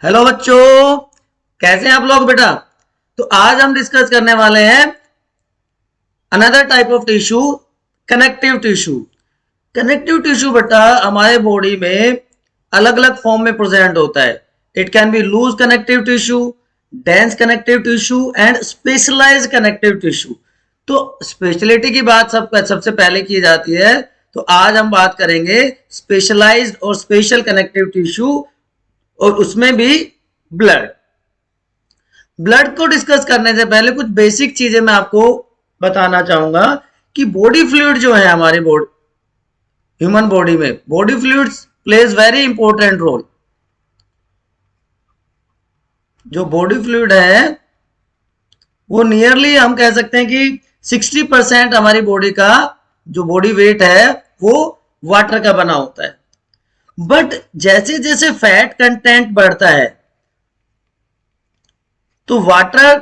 Hello बच्चों, कैसे हैं आप लोग बेटा। तो आज हम डिस्कस करने वाले हैं another type of tissue, connective tissue. Connective tissue बेटा हमारे बॉडी में अलग अलग फॉर्म में प्रेजेंट होता है। It can be loose connective tissue, dense connective tissue and specialized connective tissue. तो स्पेशलिटी की बात सबसे पहले की जाती है, तो आज हम बात करेंगे स्पेशलाइज्ड और स्पेशल कनेक्टिव टिश्यू, और उसमें भी ब्लड। ब्लड को डिस्कस करने से पहले कुछ बेसिक चीजें मैं आपको बताना चाहूंगा कि बॉडी फ्लूइड जो है हमारे बॉडी, ह्यूमन बॉडी में body fluids plays very important role. जो बॉडी फ्लूइड है वो नियरली हम कह सकते हैं कि 60% हमारी बॉडी का जो बॉडी वेट है वो वाटर का बना होता है। बट जैसे जैसे फैट कंटेंट बढ़ता है तो वाटर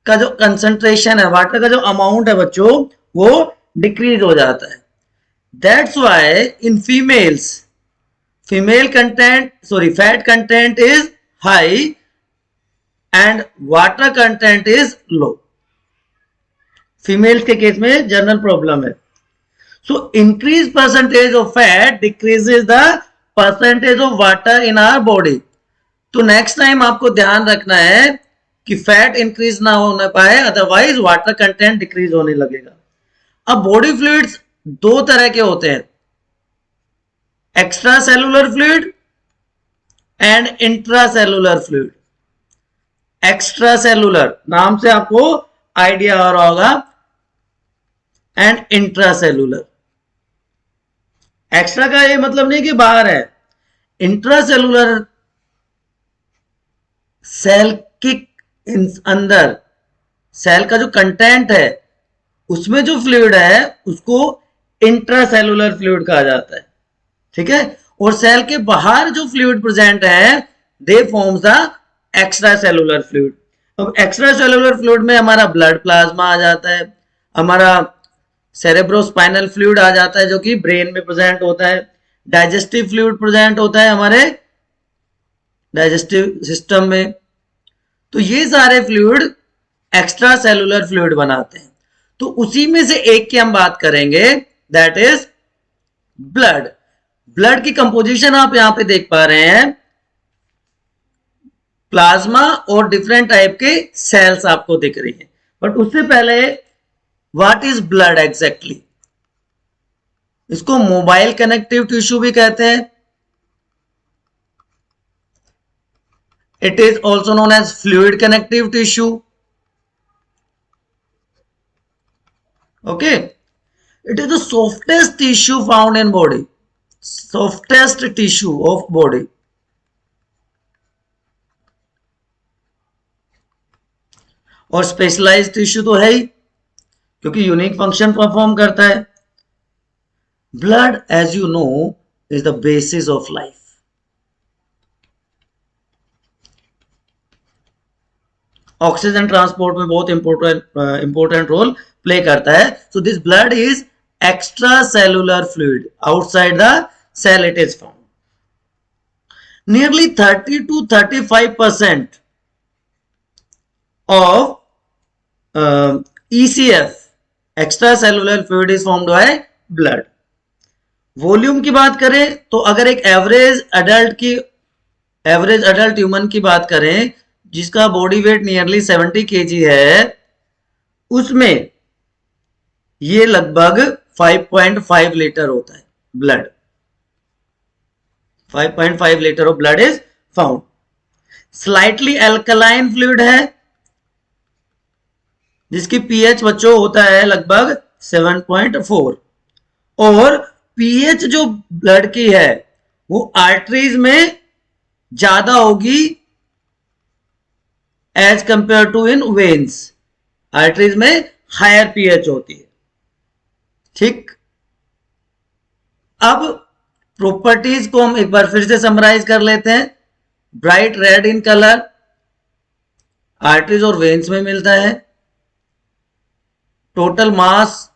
का जो कंसंट्रेशन है, वाटर का जो अमाउंट है बच्चों, वो डिक्रीज हो जाता है। That's why in females fat content is high and water content is low. Females के केस में जनरल प्रॉब्लम है। So increase percentage of fat decreases the percentage of water in our body. तो next time आपको ध्यान रखना है कि fat increase ना होने पाए, अदरवाइज वाटर कंटेंट डिक्रीज होने लगेगा। अब बॉडी फ्लूइड्स दो तरह के होते हैं, extra cellular fluid and intra cellular fluid. Extra cellular नाम से आपको आइडिया हो रहा होगा, एंड इंट्रा सेलुलर। एक्स्ट्रा का ये मतलब नहीं कि बाहर है, इंट्रा सेलुलर सेल के अंदर, सेल का जो कंटेंट है उसमें जो फ्लूइड है उसको इंट्रा सेलुलर फ्लूइड कहा जाता है, ठीक है। और सेल के बाहर जो फ्लूइड प्रेजेंट है दे forms the extra cellular fluid. अब एक्स्ट्रा सेलुलर फ्लूइड में हमारा ब्लड प्लाज्मा आ जाता है, हमारा सेरेब्रोस्पाइनल फ्लूइड आ जाता है जो कि ब्रेन में प्रेजेंट होता है, डाइजेस्टिव फ्लूइड प्रेजेंट होता है हमारे डाइजेस्टिव सिस्टम में। तो ये सारे फ्लूइड एक्स्ट्रा सेलुलर फ्लूइड बनाते हैं। तो उसी में से एक की हम बात करेंगे, दैट इज ब्लड। ब्लड की कंपोजिशन आप यहां पे देख पा रहे हैं, प्लाज्मा और डिफरेंट टाइप के सेल्स आपको दिख रही हैं। बट उससे पहले व्हाट इज ब्लड एग्जैक्टली? इसको मोबाइल कनेक्टिव टिश्यू भी कहते हैं। It is also known as fluid connective tissue. Okay, it is the softest tissue found in body, softest tissue of body. और स्पेशलाइज्ड टिश्यू तो है ही, क्योंकि यूनिक फंक्शन परफॉर्म करता है। Blood as you know is the basis of life. Oxygen transport में बहुत important role play करता है। So this blood is extra cellular fluid, outside the cell it is found. Nearly 30 to 35% of ECF, extra cellular fluid, is formed by blood. Volume की बात करें तो अगर एक एवरेज अडल्ट ह्यूमन की बात करें जिसका बॉडी वेट नियरली 70 kg है, उसमें ये लगभग 5.5 लीटर होता है blood. 5.5 litre of blood is found. Slightly alkaline fluid है जिसकी पीएच बच्चों होता है लगभग 7.4, और पीएच जो ब्लड की है वो आर्टरीज में ज्यादा होगी as compare to in veins. Arteries में हायर पीएच होती है, ठीक। अब प्रॉपर्टीज को हम एक बार फिर से समराइज कर लेते हैं। Bright red in colour, arteries और वेन्स में मिलता है। Total mass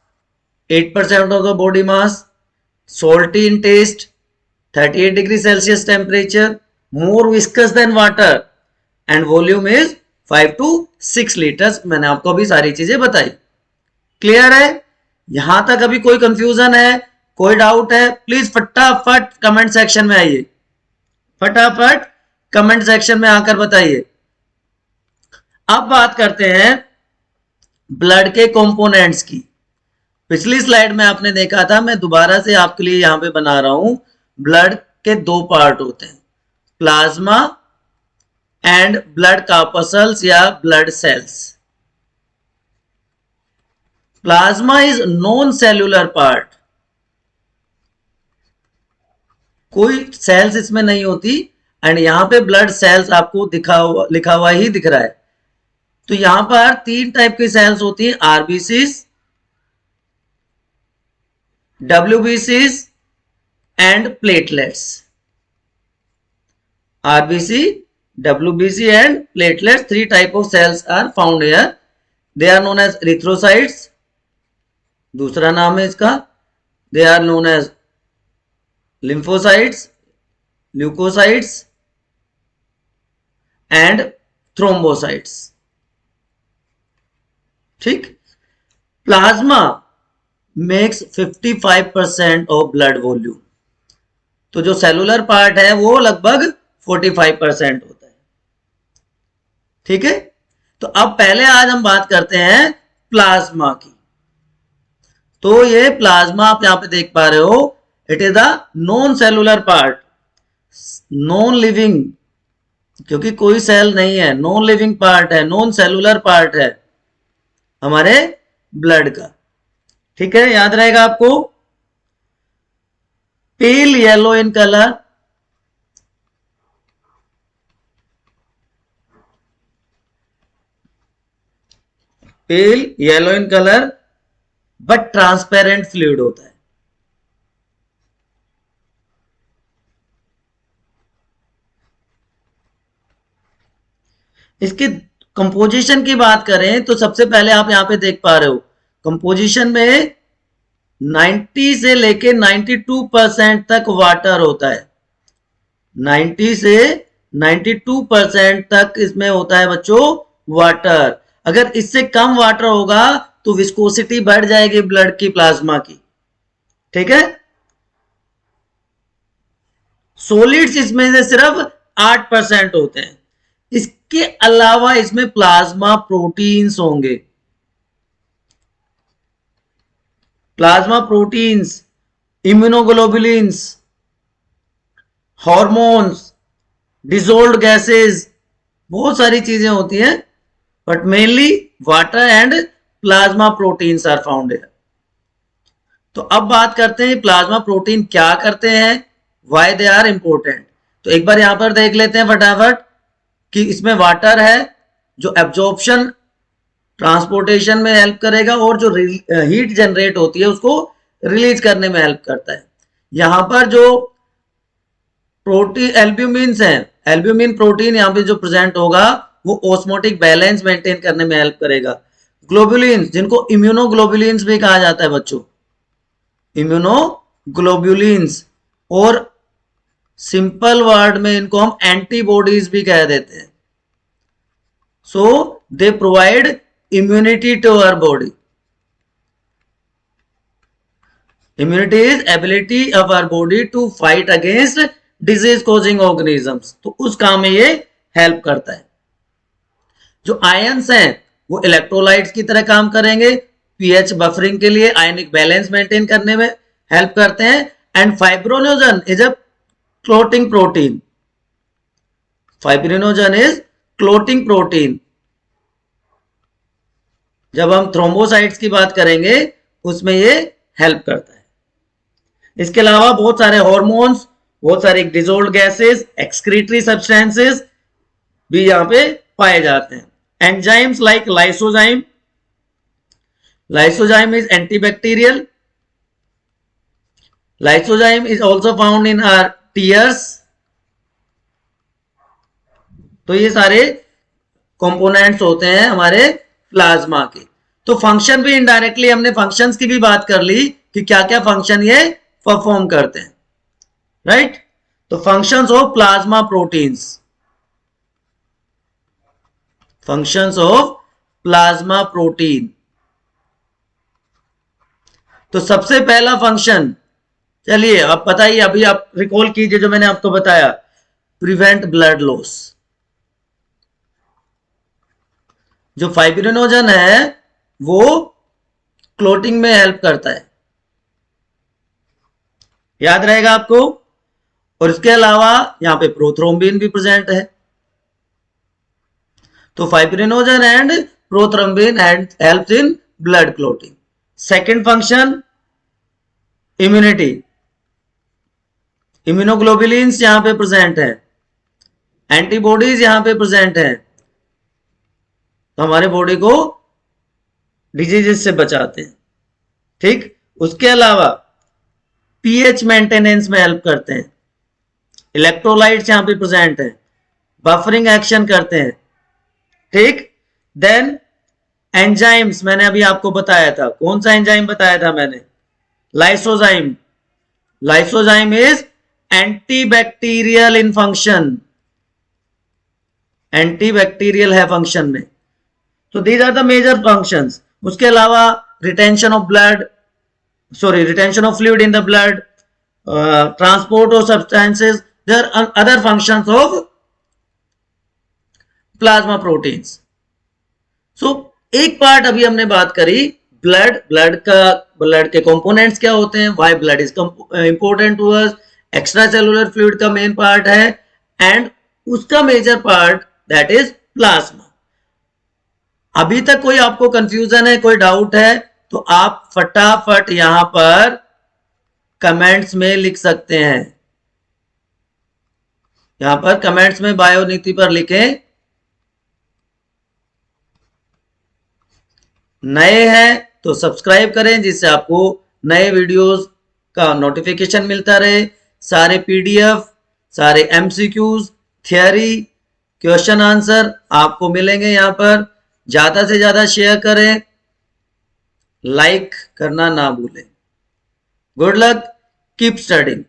8% of the body mass, salty in taste, 38 degree Celsius temperature, more viscous than water and volume is 5 to 6 liters। मैंने आपको अभी सारी चीजें बताई। क्लियर है? यहां तक अभी कोई कंफ्यूजन है, कोई डाउट है? प्लीज फटाफट कमेंट सेक्शन में आइए, फटाफट कमेंट सेक्शन में आकर बताइए। अब बात करते हैं ब्लड के कंपोनेंट्स की। पिछली स्लाइड में आपने देखा था, मैं दोबारा से आपके लिए यहां पे बना रहा हूं। ब्लड के दो पार्ट होते हैं, प्लाज्मा एंड ब्लड कार्पसल्स या blood cells. Plasma is non cellular part, कोई सेल्स इसमें नहीं होती, एंड यहां पे ब्लड सेल्स आपको लिखा हुआ ही दिख रहा है। तो यहां पर 3 टाइप की सेल्स होती हैं, RBCs, WBCs and platelets। RBC, WBC and platelets, 3 type of cells are found here। They are known as erythrocytes, दूसरा नाम है इसका। They are known as lymphocytes, leukocytes and thrombocytes। ठीक। Plasma makes 55% of blood volume, तो जो cellular part है वो लगभग 45% होता है। ठीक है, तो अब पहले आज हम बात करते हैं प्लाज्मा की। तो ये प्लाज्मा आप यहां पे देख पा रहे हो, it is the non cellular part, non living, क्योंकि कोई सेल नहीं है, नॉन लिविंग पार्ट है, नॉन सेलुलर पार्ट है हमारे ब्लड का। ठीक है, याद रहेगा आपको। Pale yellow in colour, pale yellow in colour but transparent fluid होता है। इसकी कंपोजिशन की बात करें तो सबसे पहले आप यहां पे देख पा रहे हो, कंपोजिशन में 90 से लेके 92% तक वाटर होता है। 90 से 92% तक इसमें होता है बच्चों वाटर। अगर इससे कम वाटर होगा तो विस्कोसिटी बढ़ जाएगी ब्लड की, प्लाज्मा की। ठीक है, सॉलिड्स इसमें से सिर्फ 8% होते हैं। इसके अलावा इसमें प्लाज्मा प्रोटीन्स होंगे, plasma proteins, immunoglobulins, hormones, dissolved gases, बहुत सारी चीजें होती हैं, but mainly water and plasma proteins are found here. तो अब बात करते हैं प्लाज्मा प्रोटीन क्या करते हैं, व्हाई दे आर इंपॉर्टेंट। तो एक बार यहां पर देख लेते हैं फटाफट कि इसमें वाटर है जो एब्जॉर्प्शन, ट्रांसपोर्टेशन में हेल्प करेगा, और जो हीट जनरेट होती है उसको रिलीज करने में हेल्प करता है। यहां पर जो प्रोटीन एल्ब्यूमिन्स हैं, एल्ब्यूमिन प्रोटीन यहां पे जो प्रेजेंट होगा वो ऑस्मोटिक बैलेंस मेंटेन करने में हेल्प करेगा। ग्लोबुलिन्स, जिनको इम्यूनोग्लोबुलिन्स भी कहा जाता है बच्चों, इम्यूनोग्लोबुलिन्स, और सिंपल वर्ड में इनको हम एंटीबॉडीज भी कह देते हैं। So they provide immunity to our body। immunity is ability of our body to fight against disease causing organisms, तो उस काम में ये हेल्प करता है। जो आयंस हैं वो इलेक्ट्रोलाइट्स की तरह काम करेंगे, पीएच बफरिंग के लिए, आयनिक बैलेंस मेंटेन करने में हेल्प करते हैं। And fibrinogen is a clotting protein, fibrinogen is clotting protein. जब हम थ्रोम्बोसाइट्स की बात करेंगे उसमें ये हेल्प करता है। इसके अलावा बहुत सारे हार्मोन्स, बहुत सारे डिसॉल्व्ड गैसेस, एक्सक्रीटरी सब्सटेंसेस भी यहां पे पाए जाते हैं। Enzymes like lysozyme, lysozyme is antibacterial, lysozyme is also found in our tears. तो ये सारे कंपोनेंट्स होते हैं हमारे प्लाज्मा के। तो फंक्शन भी इनडायरेक्टली हमने फंक्शंस की भी बात कर ली कि क्या क्या फंक्शन ये परफॉर्म करते हैं, राइट। तो functions of plasma proteins, functions of plasma protein. तो सबसे पहला फंक्शन, चलिए अब बताइए, अभी आप रिकॉल कीजिए जो मैंने आपको बताया, प्रिवेंट ब्लड लॉस। जो फाइब्रिनोजन है वो क्लोटिंग में हेल्प करता है, याद रहेगा आपको। और इसके अलावा यहां पे प्रोथ्रोम्बिन भी प्रेजेंट है। तो fibrinogen and prothrombin helps in blood clotting. Second function, immunity. Immunoglobulins यहां पे प्रेजेंट है, एंटीबॉडीज यहां पे प्रेजेंट है, तो हमारे बॉडी को डिजीजेस से बचाते हैं। ठीक, उसके अलावा पीएच मेंटेनेंस में हेल्प करते हैं। इलेक्ट्रोलाइट्स यहां पे प्रेजेंट है, बफरिंग एक्शन करते हैं। ठीक, देन एंजाइम्स मैंने अभी आपको बताया था, कौन सा एंजाइम बताया था मैंने, lysozyme. Lysozyme is antibacterial in function, antibacterial है फंक्शन में। तो these are the major functions. उसके अलावा retention of blood, sorry retention of fluid in the blood, transport of substances, there are other functions of plasma proteins. So एक part अभी हमने बात करी ब्लड, ब्लड के कंपोनेंट्स क्या होते हैं, why blood is important to us, extra cellular fluid का मेन पार्ट है, एंड उसका major part that is plasma. अभी तक कोई आपको कंफ्यूजन है, कोई डाउट है, तो आप फटाफट यहां पर कमेंट्स में लिख सकते हैं। यहां पर कमेंट्स में बायोनीति पर लिखें। नए हैं तो सब्सक्राइब करें जिससे आपको नए वीडियोस का नोटिफिकेशन मिलता रहे। सारे पीडीएफ, सारे एमसीक्यूज, थियरी, क्वेश्चन आंसर आपको मिलेंगे यहां पर। ज्यादा से ज्यादा शेयर करें, लाइक करना ना भूलें। Good luck, keep studying.